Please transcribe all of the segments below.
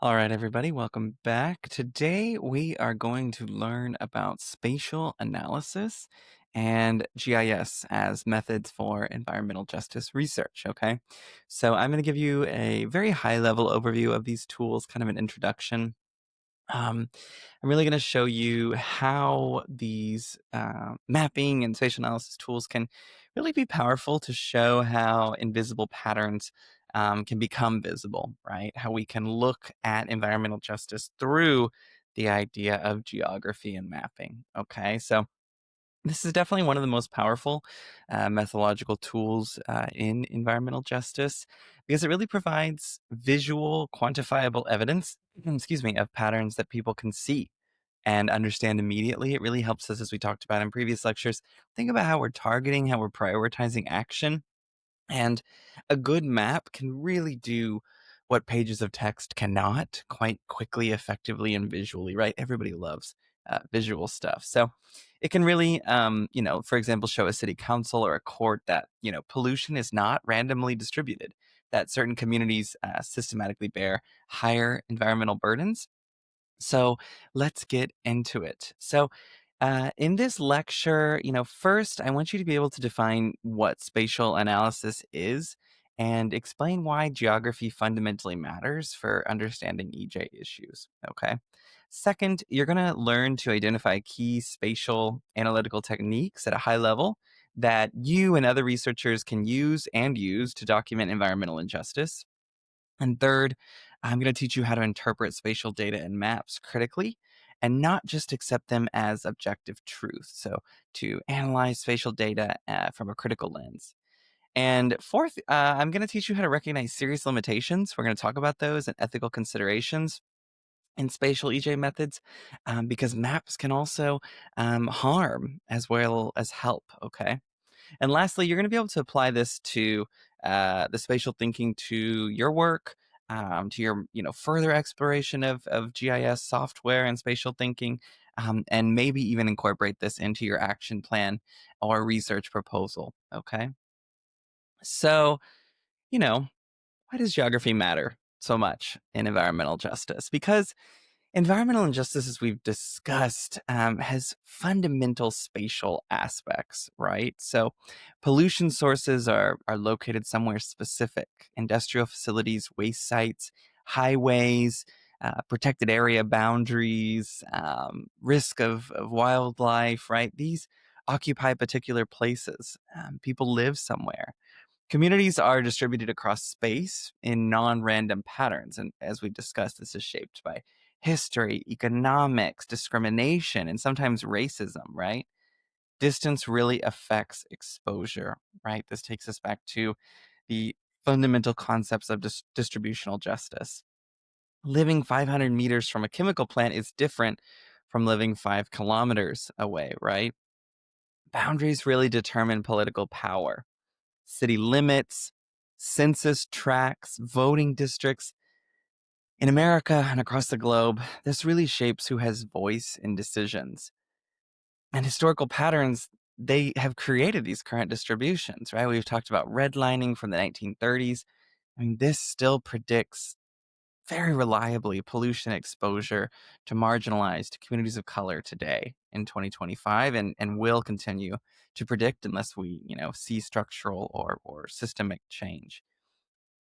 All right, everybody, welcome back. Today we are going to learn about spatial analysis and GIS as methods for environmental justice research. Okay, so I'm going to give you a very high level overview of these tools, kind of an introduction. Um, I'm really going to show you how these mapping and spatial analysis tools can really be powerful to show how invisible patterns can become visible, right? How we can look at environmental justice through the idea of geography and mapping. Okay, so this is definitely one of the most powerful methodological tools in environmental justice because it really provides visual, quantifiable evidence, excuse me, of patterns that people can see and understand immediately. It really helps us, as we talked about in previous lectures, think about how we're targeting, how we're prioritizing action, and a good map can really do what pages of text cannot quite quickly, effectively, and visually, right? Everybody loves visual stuff. So it can really, for example, show a city council or a court that, pollution is not randomly distributed, that certain communities systematically bear higher environmental burdens. So let's get into it. So, in this lecture, first I want you to be able to define what spatial analysis is and explain why geography fundamentally matters for understanding EJ issues. Okay. Second, you're going to learn to identify key spatial analytical techniques at a high level that you and other researchers can use to document environmental injustice. And third, I'm going to teach you how to interpret spatial data and maps critically and not just accept them as objective truth. So, to analyze spatial data from a critical lens. And fourth, I'm going to teach you how to recognize serious limitations. We're going to talk about those and ethical considerations in spatial EJ methods because maps can also harm as well as help. Okay. And lastly, you're going to be able to apply this to the spatial thinking to your work, to your further exploration of GIS software and spatial thinking, and maybe even incorporate this into your action plan or research proposal. Okay, so you know why does geography matter so much in environmental justice? Because environmental injustice, as we've discussed, has fundamental spatial aspects, right? So, pollution sources are located somewhere specific: industrial facilities, waste sites, highways, protected area boundaries, risk of wildlife, right? These occupy particular places. People live somewhere. Communities are distributed across space in non random patterns. And as we've discussed, this is shaped by history, economics, discrimination, and sometimes racism, right? Distance really affects exposure, right? This takes us back to the fundamental concepts of distributional justice. Living 500 meters from a chemical plant is different from living 5 kilometers away, right? Boundaries really determine political power. City limits, census tracts, voting districts. In America and across the globe, this really shapes who has voice in decisions. And historical patterns, they have created these current distributions, right? We've talked about redlining from the 1930s. I mean, this still predicts very reliably pollution exposure to marginalized communities of color today in 2025 and will continue to predict unless we, see structural or systemic change.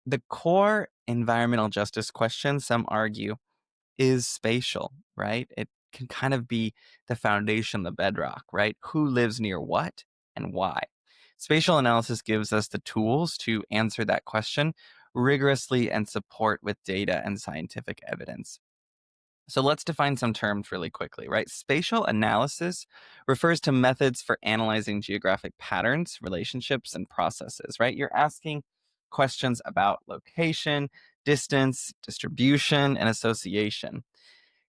The core environmental justice question, some argue, is spatial, right? It can kind of be the foundation, the bedrock, right? Who lives near what and why? Spatial analysis gives us the tools to answer that question rigorously and support with data and scientific evidence. So let's define some terms really quickly, right? Spatial analysis refers to methods for analyzing geographic patterns, relationships, and processes, right? You're asking questions about location, distance, distribution, and association.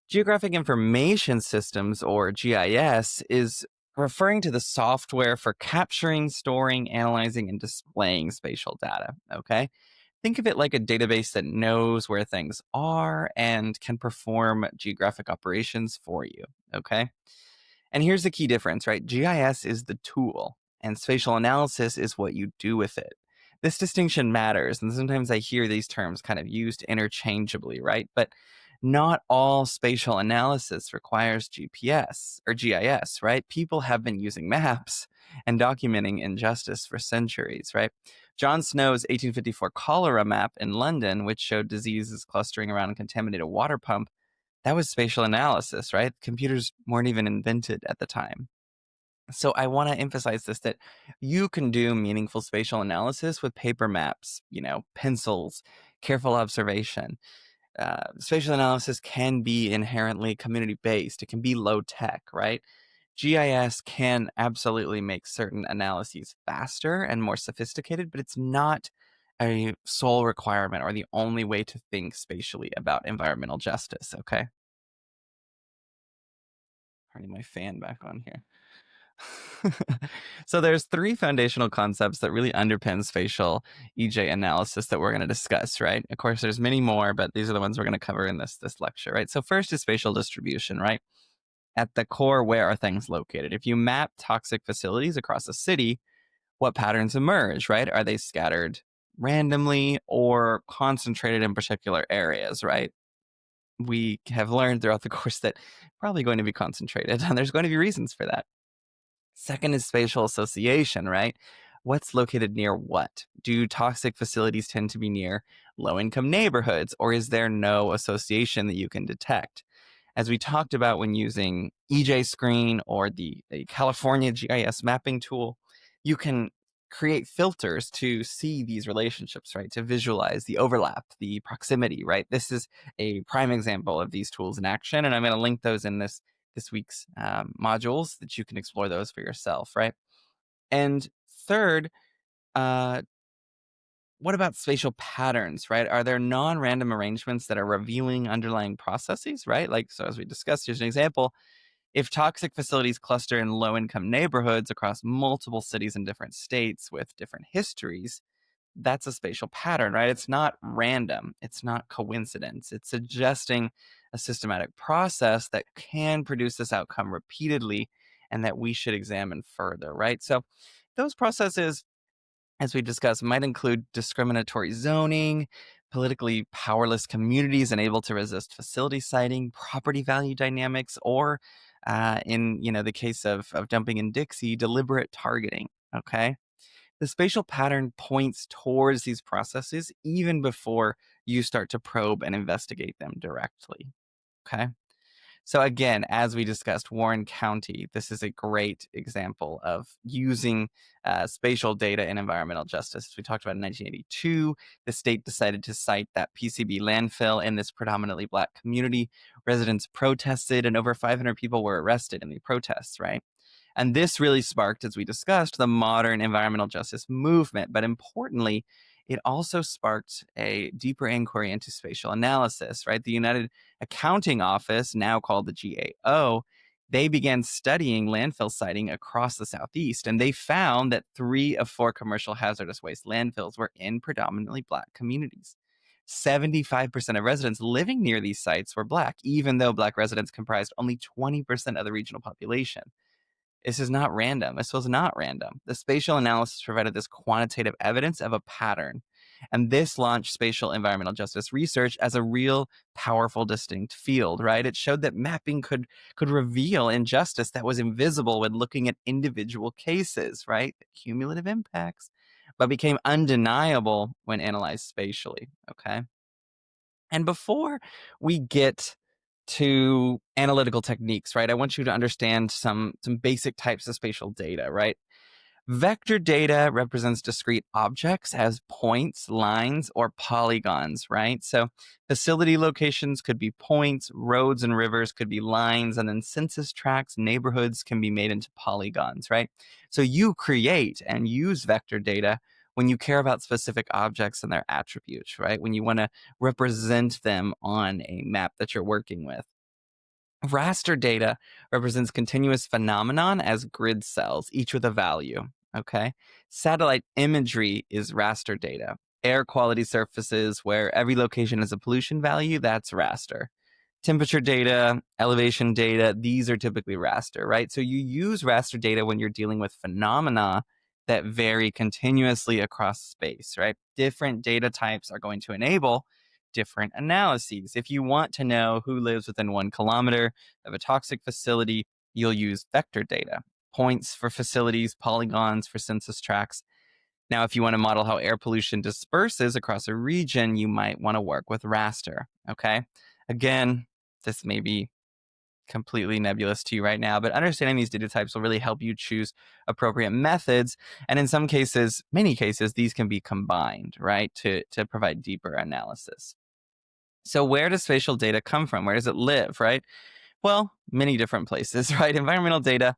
Geographic Information Systems, or GIS, is referring to the software for capturing, storing, analyzing, and displaying spatial data, okay? Think of it like a database that knows where things are and can perform geographic operations for you. Okay. And here's the key difference, right? GIS is the tool, and spatial analysis is what you do with it. This distinction matters, and sometimes I hear these terms kind of used interchangeably, right? But not all spatial analysis requires GPS or GIS, right? People have been using maps and documenting injustice for centuries, right? John Snow's 1854 cholera map in London, which showed diseases clustering around a contaminated water pump, that was spatial analysis, right? Computers weren't even invented at the time. So I want to emphasize this that you can do meaningful spatial analysis with paper maps, pencils, careful observation. Spatial analysis can be inherently community based. It can be low tech, right? GIS can absolutely make certain analyses faster and more sophisticated, but it's not a sole requirement or the only way to think spatially about environmental justice. Okay. Turning my fan back on here. So there's three foundational concepts that really underpin spatial EJ analysis that we're going to discuss, right? Of course, there's many more, but these are the ones we're going to cover in this lecture, right? So first is spatial distribution, right? At the core, where are things located? If you map toxic facilities across a city, what patterns emerge, right? Are they scattered randomly or concentrated in particular areas, right? We have learned throughout the course that probably going to be concentrated, and there's going to be reasons for that. Second is spatial association, right? What's located near what? Do toxic facilities tend to be near low income neighborhoods, or is there no association that you can detect? As we talked about when using EJ Screen or the California GIS mapping tool, you can create filters to see these relationships, right? To visualize the overlap, the proximity, right? This is a prime example of these tools in action, and I'm going to link those in this week's modules that you can explore those for yourself, right? And third, uh, what about spatial patterns, right? Are there non-random arrangements that are revealing underlying processes, right? Like, so as we discussed, here's an example. If toxic facilities cluster in low-income neighborhoods across multiple cities in different states with different histories, that's a spatial pattern, right? It's not random. It's not coincidence. It's suggesting a systematic process that can produce this outcome repeatedly and that we should examine further, right? So those processes, as we discussed, might include discriminatory zoning, politically powerless communities unable to resist facility siting, property value dynamics, or in the case of dumping in Dixie, deliberate targeting. Okay. The spatial pattern points towards these processes even before you start to probe and investigate them directly. Okay. So again, as we discussed, Warren County, this is a great example of using spatial data in environmental justice. We talked about in 1982, the state decided to site that PCB landfill in this predominantly Black community. Residents protested, and over 500 people were arrested in the protests, right? And this really sparked, as we discussed, the modern environmental justice movement. But importantly, it also sparked a deeper inquiry into spatial analysis, right? The United Accounting Office, now called the GAO, they began studying landfill siting across the Southeast, and they found that 3 of 4 commercial hazardous waste landfills were in predominantly Black communities. 75% of residents living near these sites were Black, even though Black residents comprised only 20% of the regional population. This is not random. This was not random. The spatial analysis provided this quantitative evidence of a pattern. And this launched spatial environmental justice research as a real powerful, distinct field, right? It showed that mapping could reveal injustice that was invisible when looking at individual cases, right? The cumulative impacts, but became undeniable when analyzed spatially. Okay. And before we get to analytical techniques, right? I want you to understand some basic types of spatial data, right? Vector data represents discrete objects as points, lines, or polygons, right? So facility locations could be points, roads and rivers could be lines, and then census tracts, neighborhoods can be made into polygons, right? So you create and use vector data when you care about specific objects and their attributes, right? When you want to represent them on a map that you're working with. Raster data represents continuous phenomenon as grid cells, each with a value. Okay. Satellite imagery is raster data. Air quality surfaces where every location has a pollution value, that's raster. Temperature data, elevation data, these are typically raster, right? So you use raster data when you're dealing with phenomena that vary continuously across space, right? Different data types are going to enable different analyses. If you want to know who lives within 1 kilometer of a toxic facility, you'll use vector data, points for facilities, polygons for census tracts. Now, if you want to model how air pollution disperses across a region, you might want to work with raster. Okay. Again, this may be completely nebulous to you right now, but understanding these data types will really help you choose appropriate methods. And in some cases, many cases, these can be combined, right, to provide deeper analysis. So, where does spatial data come from? Where does it live, right? Well, many different places, right? Environmental data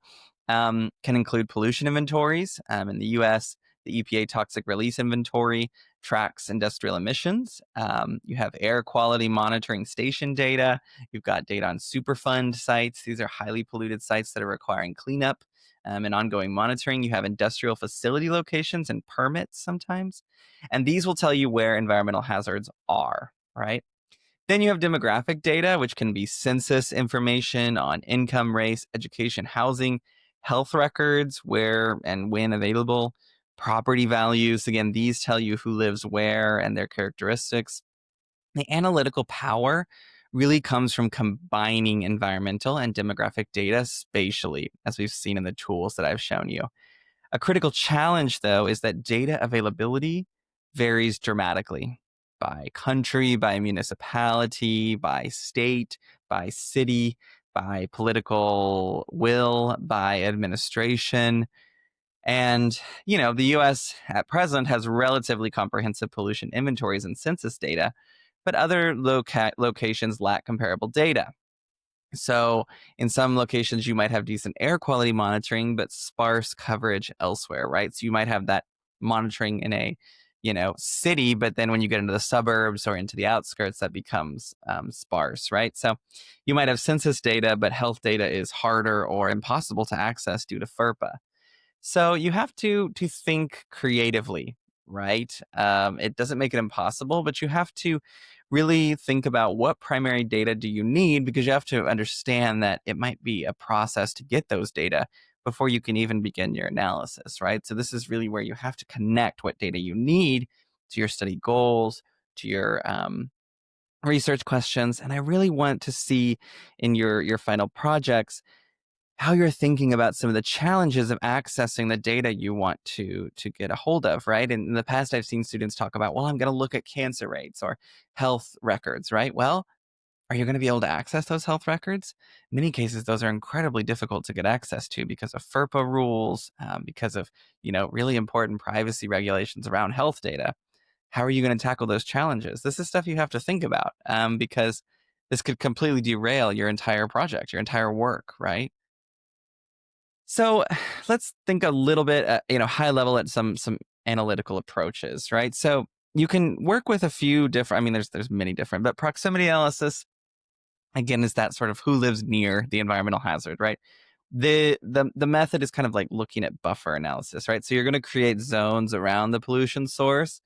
can include pollution inventories. In the US, the EPA toxic release inventory tracks industrial emissions. You have air quality monitoring station data. You've got data on Superfund sites. These are highly polluted sites that are requiring cleanup and ongoing monitoring. You have industrial facility locations and permits sometimes. And these will tell you where environmental hazards are, right? Then you have demographic data, which can be census information on income, race, education, housing, health records, where and when available, property values. Again, these tell you who lives where and their characteristics. The analytical power really comes from combining environmental and demographic data spatially, as we've seen in the tools that I've shown you. A critical challenge, though, is that data availability varies dramatically by country, by municipality, by state, by city, by political will, by administration. And, the US at present has relatively comprehensive pollution inventories and census data, but other locations lack comparable data. So, in some locations, you might have decent air quality monitoring, but sparse coverage elsewhere, right? So, you might have that monitoring in a, city, but then when you get into the suburbs or into the outskirts, that becomes sparse, right? So, you might have census data, but health data is harder or impossible to access due to FERPA. So you have to think creatively, right? It doesn't make it impossible, but you have to really think about what primary data do you need, because you have to understand that it might be a process to get those data before you can even begin your analysis, right? So this is really where you have to connect what data you need to your study goals, to your research questions. And I really want to see in your final projects how you're thinking about some of the challenges of accessing the data you want to get a hold of, right? And in the past, I've seen students talk about, well, I'm going to look at cancer rates or health records, right? Well, are you going to be able to access those health records? In many cases, those are incredibly difficult to get access to because of FERPA rules, because of really important privacy regulations around health data. How are you going to tackle those challenges? This is stuff you have to think about, because this could completely derail your entire project, your entire work, right? So let's think a little bit, high level at some analytical approaches, right? So you can work with a few different. I mean, there's many different, but proximity analysis again is that sort of who lives near the environmental hazard, right? The method is kind of like looking at buffer analysis, right? So you're going to create zones around the pollution source,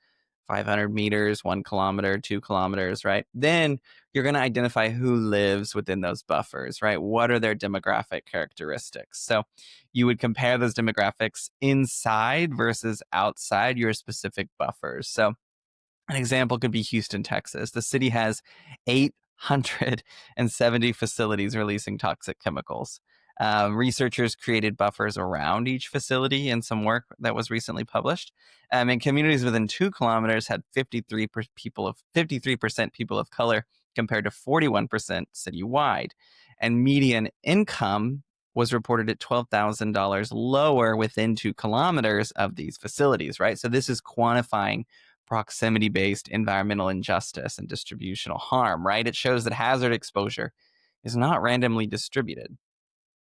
500 meters, 1 kilometer, 2 kilometers, right? Then you're going to identify who lives within those buffers, right? What are their demographic characteristics? So you would compare those demographics inside versus outside your specific buffers. So an example could be Houston, Texas. The city has 870 facilities releasing toxic chemicals. Researchers created buffers around each facility in some work that was recently published. And communities within 2 kilometers had 53% people of color compared to 41% citywide. And median income was reported at $12,000 lower within 2 kilometers of these facilities, right? So this is quantifying proximity-based environmental injustice and distributional harm, right? It shows that hazard exposure is not randomly distributed.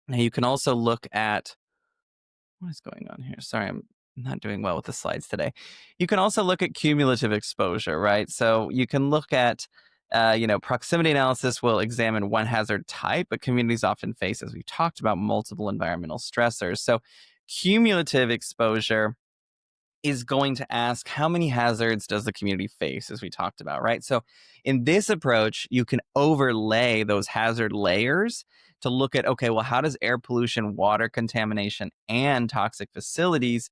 Now you can also look at what is going on here. Sorry, I'm not doing well with the slides today. You can also look at cumulative exposure, right? So you can look at proximity analysis will examine one hazard type, but communities often face, as we've talked about, multiple environmental stressors. So cumulative exposure is going to ask how many hazards does the community face, as we talked about, right? So in this approach, you can overlay those hazard layers to look at, okay, well, how does air pollution, water contamination, and toxic facilities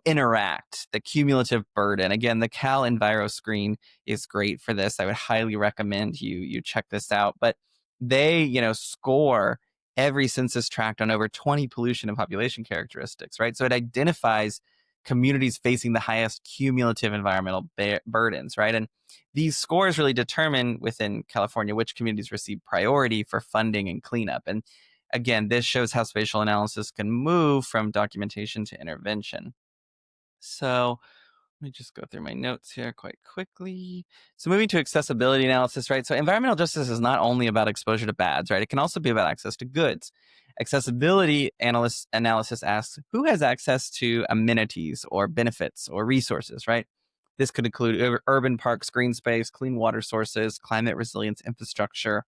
interact, the cumulative burden. Again, the Cal Enviro screen is great for this. I would highly recommend you check this out. But they, score every census tract on over 20 pollution and population characteristics, right? So it identifies communities facing the highest cumulative environmental burdens, right? And these scores really determine within California which communities receive priority for funding and cleanup. And again, this shows how spatial analysis can move from documentation to intervention. So let me just go through my notes here quite quickly. So moving to accessibility analysis, right? So environmental justice is not only about exposure to bads, right? It can also be about access to goods. Accessibility analysis asks who has access to amenities or benefits or resources, right? This could include urban parks, green space, clean water sources, climate resilience infrastructure.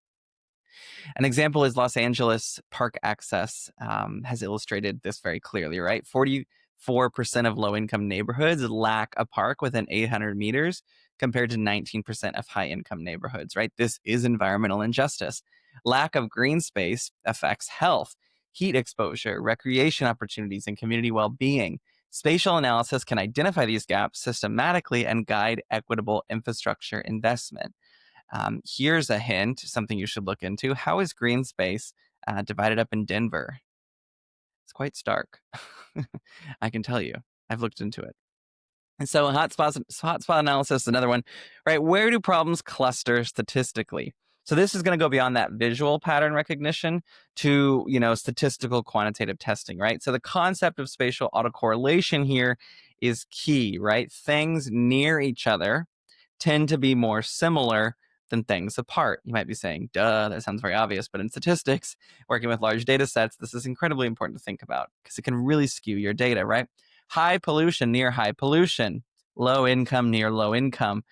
An example is Los Angeles park access has illustrated this very clearly, right? 44% of low-income neighborhoods lack a park within 800 meters compared to 19% of high-income neighborhoods, right? This is environmental injustice. Lack of green space affects health, heat exposure, recreation opportunities, and community well-being. Spatial analysis can identify these gaps systematically and guide equitable infrastructure investment. Here's a hint, something you should look into. How is green space divided up in Denver? It's quite stark. I can tell you. I've looked into it. And so hotspot analysis is another one, right? Where do problems cluster statistically? So this is going to go beyond that visual pattern recognition to, statistical quantitative testing, right? So the concept of spatial autocorrelation here is key, right? Things near each other tend to be more similar than things apart. You might be saying, duh, that sounds very obvious. But in statistics, working with large data sets, this is incredibly important to think about because it can really skew your data, right? High pollution near high pollution, low income near low income.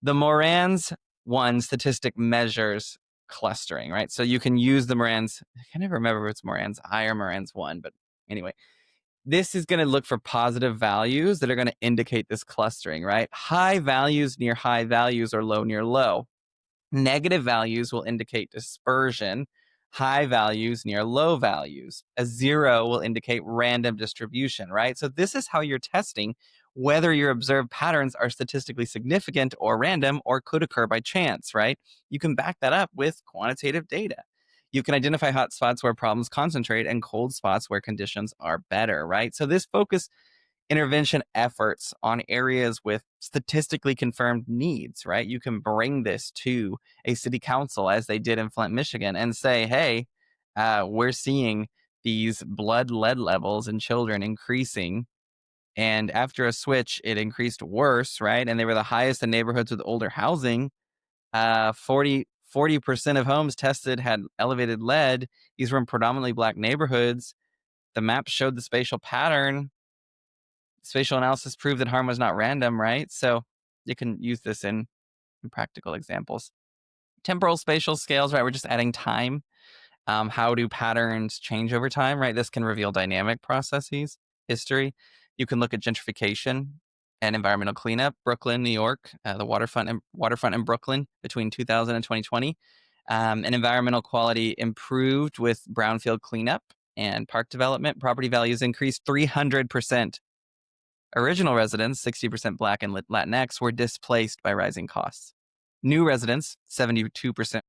The Moran's one statistic measures clustering, right? So you can use the Moran's, I can never remember if it's Moran's I or Moran's one, but anyway, this is going to look for positive values that are going to indicate this clustering, right? High values near high values or low near low. Negative values will indicate dispersion. High values near low values. A 0 will indicate random distribution, right? So this is how you're testing whether your observed patterns are statistically significant or random or could occur by chance, right? You can back that up with quantitative data. You can identify hot spots where problems concentrate and cold spots where conditions are better, right? So this focus intervention efforts on areas with statistically confirmed needs, right? You can bring this to a city council as they did in Flint, Michigan, and say, hey, we're seeing these blood lead levels in children increasing. And after a switch, it increased worse, right? And they were the highest in neighborhoods with older housing. 40% of homes tested had elevated lead. These were in predominantly Black neighborhoods. The map showed the spatial pattern. Spatial analysis proved that harm was not random, right? So you can use this in practical examples. Temporal spatial scales, right? We're just adding time. How do patterns change over time, right? This can reveal dynamic processes, history. You can look at gentrification and environmental cleanup. Brooklyn, New York, the waterfront in Brooklyn between 2000 and 2020. And environmental quality improved with brownfield cleanup and park development. Property values increased 300%. Original residents, 60% Black and Latinx, were displaced by rising costs. New residents, 72%